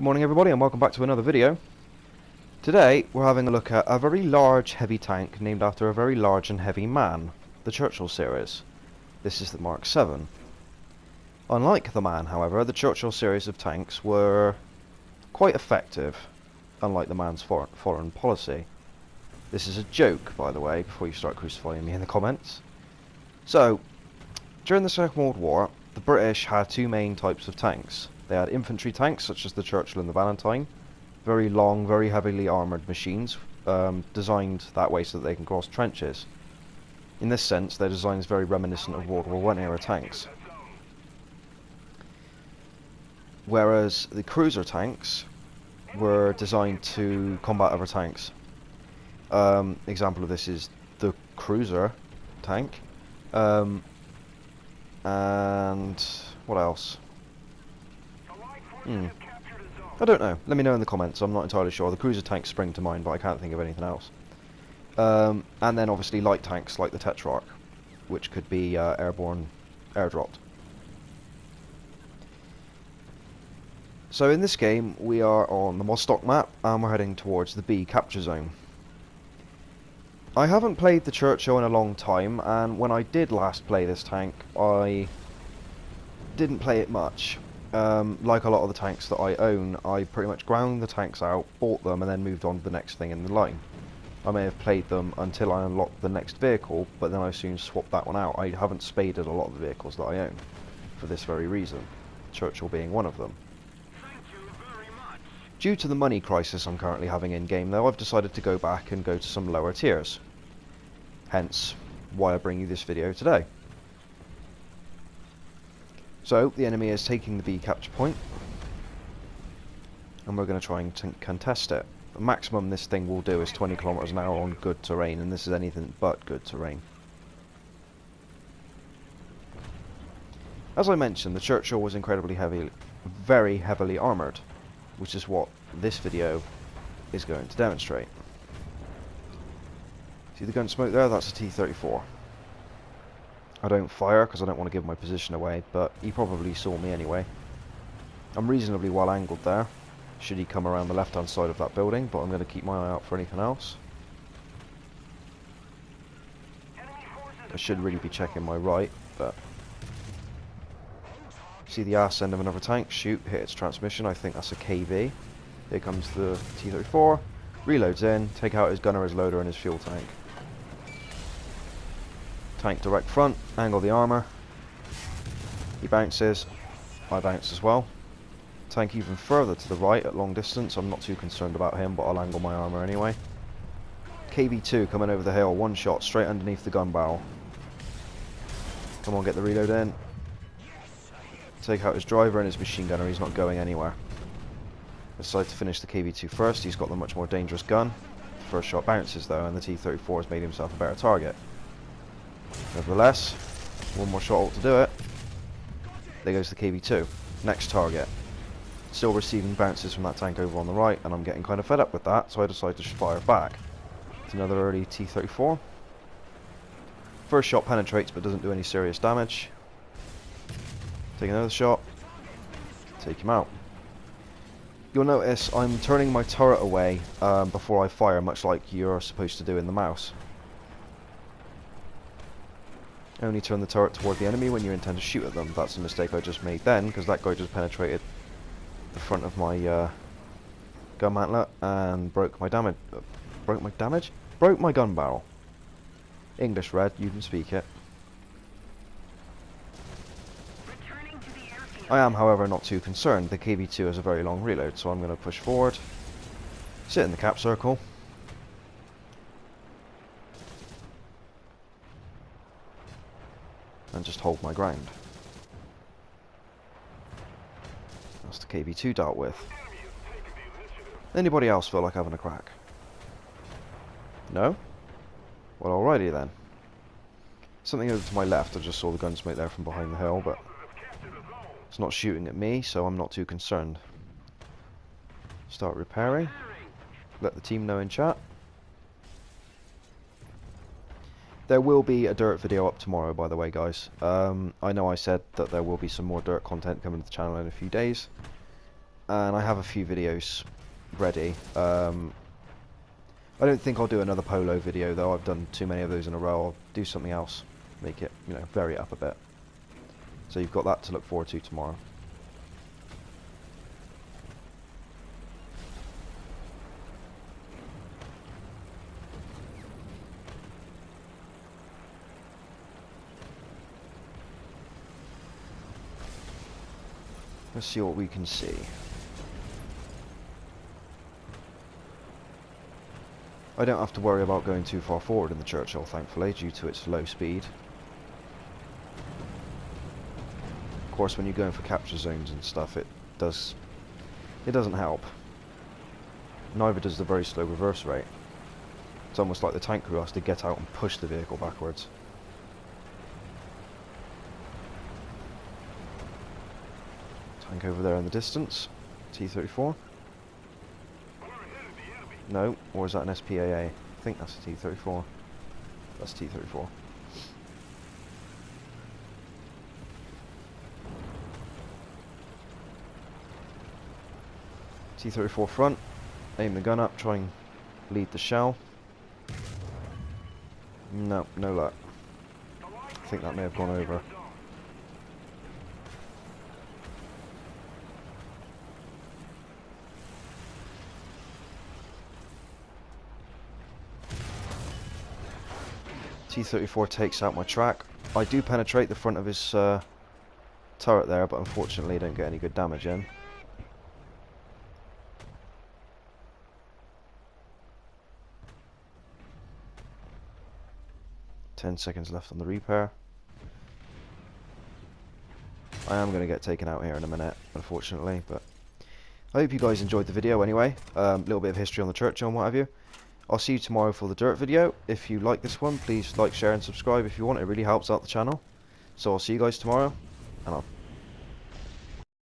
Good morning everybody and welcome back to another video. Today we're having a look at a very large heavy tank named after a very large and heavy man, the Churchill series. This is the Mark VII. Unlike the man, however, the Churchill series of tanks were quite effective, unlike the man's foreign policy. This is a joke, by the way, before you start crucifying me in the comments. So, during the Second World War, the British had two main types of tanks. They had infantry tanks, such as the Churchill and the Valentine, very long, very heavily armoured machines, designed that way so that they can cross trenches. In this sense, their design is very reminiscent of World War I era tanks. Whereas the cruiser tanks were designed to combat other tanks. Example of this is the cruiser tank. And what else? I don't know. Let me know in the comments. I'm not entirely sure. The cruiser tanks spring to mind, but I can't think of anything else. And then obviously light tanks like the Tetrarch, which could be airborne, airdropped. So in this game, we are on the Vostok map, and we're heading towards the B capture zone. I haven't played the Churchill in a long time, and when I did last play this tank, I didn't play it much. Like a lot of the tanks that I own, I pretty much ground the tanks out, bought them, and then moved on to the next thing in the line. I may have played them until I unlocked the next vehicle, but then I soon swapped that one out. I haven't spaded a lot of the vehicles that I own, for this very reason, Churchill being one of them. Due to the money crisis I'm currently having in-game though, I've decided to go back and go to some lower tiers. Hence, why I bring you this video today. So, the enemy is taking the B capture point, and we're going to try and contest it. The maximum this thing will do is 20 kilometers an hour on good terrain, and this is anything but good terrain. As I mentioned, the Churchill was incredibly very heavily armoured, which is what this video is going to demonstrate. See the gun smoke there? That's a T-34. I don't fire because I don't want to give my position away, but he probably saw me anyway. I'm reasonably well angled there, should he come around the left hand side of that building, but I'm going to keep my eye out for anything else. I should really be checking my right, but... See the arse end of another tank, shoot, hit its transmission, I think that's a KV. Here comes the T-34, reloads in, take out his gunner, his loader and his fuel tank. Tank direct front, angle the armour. He bounces, I bounce as well. Tank even further to the right at long distance, I'm not too concerned about him, but I'll angle my armour anyway. KV-2 coming over the hill, one shot straight underneath the gun barrel. Come on, get the reload in. Take out his driver and his machine gunner, he's not going anywhere. Decide to finish the KV-2 first, he's got the much more dangerous gun. The first shot bounces though, and the T-34 has made himself a better target. Nevertheless, one more shot ought to do it. There goes the KV-2. Next target. Still receiving bounces from that tank over on the right, and I'm getting kind of fed up with that, so I decide to fire back. It's another early T-34. First shot penetrates but doesn't do any serious damage. Take another shot. Take him out. You'll notice I'm turning my turret away before I fire, much like you're supposed to do in the mouse. Only turn the turret toward the enemy when you intend to shoot at them. That's a mistake I just made then, because that guy just penetrated the front of my gun mantlet and broke my damage. Broke my gun barrel. English Red, you can speak it. I am, however, not too concerned. The KV-2 has a very long reload, so I'm going to push forward, sit in the cap circle, and just hold my ground. That's the KV-2 dealt with. Anybody else feel like having a crack? No? Well, alrighty then. Something over to my left, I just saw the gun smoke there from behind the hill, but it's not shooting at me, so I'm not too concerned. Start repairing. Let the team know in chat. There will be a dirt video up tomorrow, by the way, guys. I know I said that there will be some more dirt content coming to the channel in a few days. and I have a few videos ready. I don't think I'll do another polo video though. I've done too many of those in a row. I'll do something else, make it, you know, vary it up a bit. So you've got that to look forward to tomorrow. Let's see what we can see. I don't have to worry about going too far forward in the Churchill, thankfully, due to its low speed. Of course, when you're going for capture zones and stuff, it doesn't help. Neither does the very slow reverse rate. It's almost like the tank crew has to get out and push the vehicle backwards. Tank over there in the distance. T-34. No, or is that an SPAA? I think that's a T-34. That's T-34. T-34 front. Aim the gun up, try and lead the shell. No, no luck. I think that may have gone over. T-34 takes out my track. I do penetrate the front of his turret there, but unfortunately don't get any good damage in. Ten seconds left on the repair. I am going to get taken out here in a minute, unfortunately, but I hope you guys enjoyed the video anyway. A little bit of history on the Churchill and what have you. I'll see you tomorrow for the dirt video. If you like this one, please like, share and subscribe if you want. It really helps out the channel. So I'll see you guys tomorrow, and I'll